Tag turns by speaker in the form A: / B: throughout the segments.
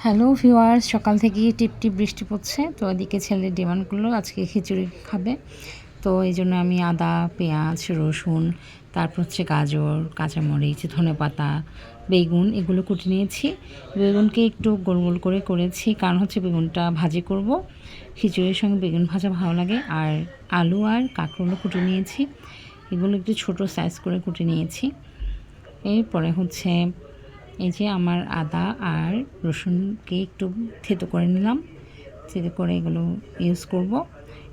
A: Hello viewers, সকাল থেকেই টিপটিপ বৃষ্টি পড়ছে। তো এদিকে ছেলে ডিমান্ড করলো আজকে খিচুড়ি খাবে। তো এই জন্য আমি আদা, পেঁয়াজ, রসুন, তারপর হচ্ছে গাজর, কাঁচামরিচ, ধনেপাতা, বেগুন এগুলো কুটে নিয়েছি। বেগুনকে একটু গোল গোল করে করেছি, কারণ হচ্ছে বেগুনটা ভাজি করব। খিচুড়ির সঙ্গে বেগুন ভাজা ভালো লাগে। আর আলু আর কাঁকরোলও কুটে নিয়েছি, এগুলো একটু ছোট সাইজ করে কুটে নিয়েছি। এরপরে হচ্ছে এই যে আমার আদা আর রসুনকে একটু থেতো করে নিলাম, থেতো করে এগুলো ইউজ করব।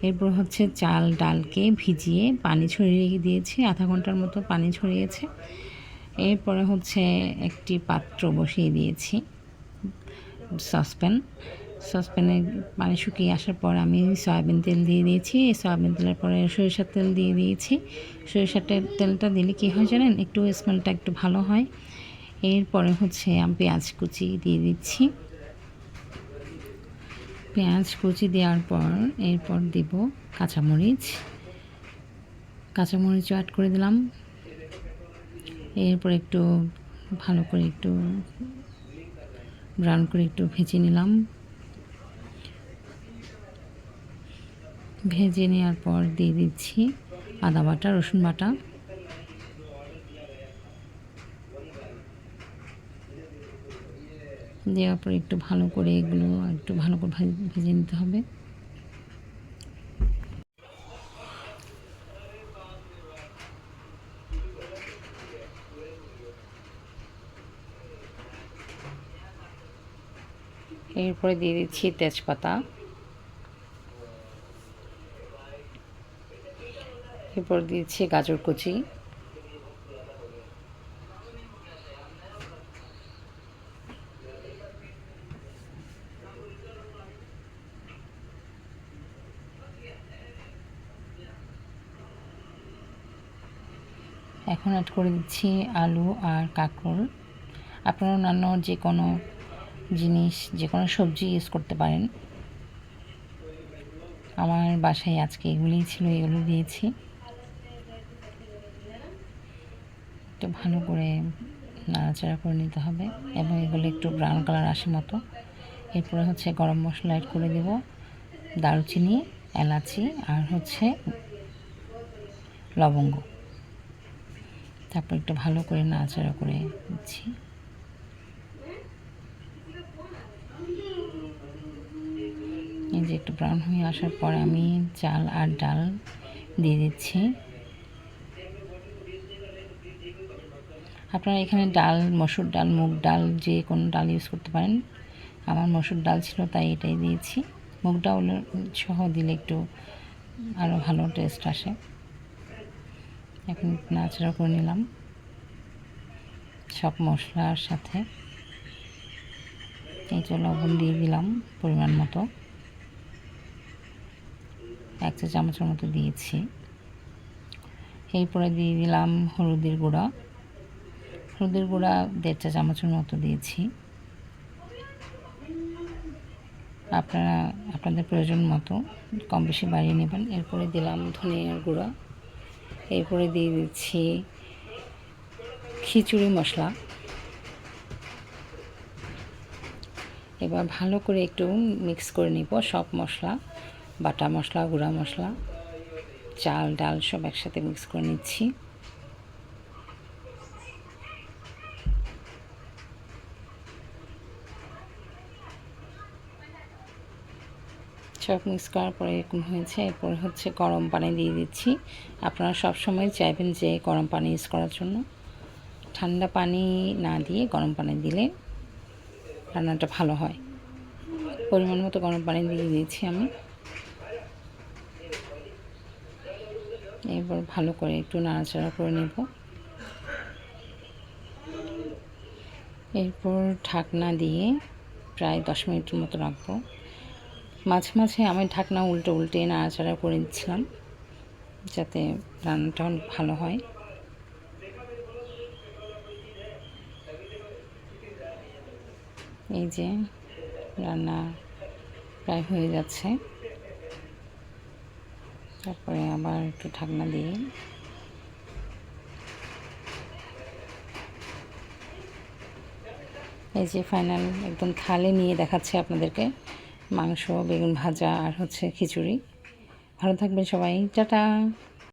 A: এরপর হচ্ছে চাল ডালকে ভিজিয়ে পানি ছড়িয়ে রেখে দিয়েছি, আধা ঘন্টার মতো পানি ছড়িয়েছে। এরপরে হচ্ছে একটি পাত্র বসিয়ে দিয়েছি, সসপ্যানে পানি শুকিয়ে আসার পর আমি সয়াবিন তেল দিয়ে দিয়েছি। এই সয়াবিন তেলের পরে সরিষার তেল দিয়ে দিয়েছি। সরিষার তেলটা দিলে কী হয় জানেন, একটু স্মেলটা একটু ভালো হয়। এরপরে হচ্ছে আমি পেঁয়াজ কুচি দিয়ে দিচ্ছি। পেঁয়াজ কুচি দেওয়ার পর এরপর দেব কাঁচামরিচও অ্যাড করে দিলাম। এরপর একটু ভালো করে একটু ব্রাউন করে একটু ভেজে নিলাম। ভেজে নেওয়ার পর দিয়ে দিচ্ছি আদা বাটা, রসুন বাটা। দেওয়ার পর একটু ভালো করে এগুলো একটু ভালো করে ভেজে নিতে হবে। এরপরে দিয়ে দিচ্ছি তেজপাতা। এরপর দিচ্ছি গাজর কুচি। এখন অ্যাড করে দিচ্ছি আলু আর কাঁকরোল। আপনারা অন্যান্য যে কোনো জিনিস, যে কোনো সবজি ইউজ করতে পারেন। আমার বাসায় আজকে এগুলোই ছিল, এগুলো দিয়েছি। একটু ভালো করে নাড়াচাড়া করে নিতে হবে এবং এগুলো একটু ব্রাউন কালার আসে মতো। এরপরে হচ্ছে গরম মশলা অ্যাড করে দেব, দারুচিনি, এলাচি আর হচ্ছে লবঙ্গ। তারপর একটু ভালো করে নাড়াচাড়া করে দিচ্ছি। এই যে একটু ব্রাউন হয়ে আসার পর আমি চাল আর ডাল দিয়ে দিচ্ছি। আপনারা এখানে ডাল, মসুর ডাল, মুগ ডাল, যে কোনো ডাল ইউজ করতে পারেন। আমার মসুর ডাল ছিল তাই এটাই দিয়েছি। মুগ ডাল সহ দিলে একটু আরও ভালো টেস্ট আসে। এখন নাড়াচাড়া করে নিলাম সব মশলার সাথে। এই যে লবণ দিয়ে দিলাম পরিমাণ মতো, 1 চা চামচের মতো দিয়েছি। এরপরে দিয়ে দিলাম হলুদের গুঁড়া 1.5 চা চামচের মতো দিয়েছি। আপনারা আপনাদের প্রয়োজন মতো কম বেশি বাড়িয়ে নেবেন। এরপরে দিলাম ধনিয়ার গুঁড়া। এরপরে দিয়ে দিচ্ছি খিচুড়ি মশলা। এবার ভালো করে একটু মিক্স করে নিব সব মশলা, বাটা মশলা, গুঁড়া মশলা, চাল ডাল সব একসাথে মিক্স করে নিচ্ছি। সব মিক্স করার পরে এরকম হয়েছে। এরপরে হচ্ছে গরম পানি দিয়ে দিচ্ছি। আপনারা সব সময় চাইবেন যে গরম পানি ইউজ করার জন্য। ঠান্ডা পানি না দিয়ে গরম পানি দিলে রান্নাটা ভালো হয়। পরিমাণ মতো গরম পানি দিয়ে দিয়েছি আমি। এরপর ভালো করে একটু নাড়াচাড়া করে নেব। এরপর ঢাকনা দিয়ে প্রায় 10 মিনিটের মতো রাখবো। মাঝে মাঝে আমি ঢাকনা উল্টে নাড়াচাড়া করে দিচ্ছিলাম যাতে রান্নাটা অনেক ভালো হয়। এই যে রান্না প্রায় হয়ে যাচ্ছে। তারপরে আবার একটু ঢাকনা দিয়ে এই যে ফাইনাল একদম থালে নিয়ে দেখাচ্ছে আপনাদেরকে মাংস, বেগুন ভাজা আর হচ্ছে খিচুড়ি। ভালো থাকবেন সবাই, টাটা।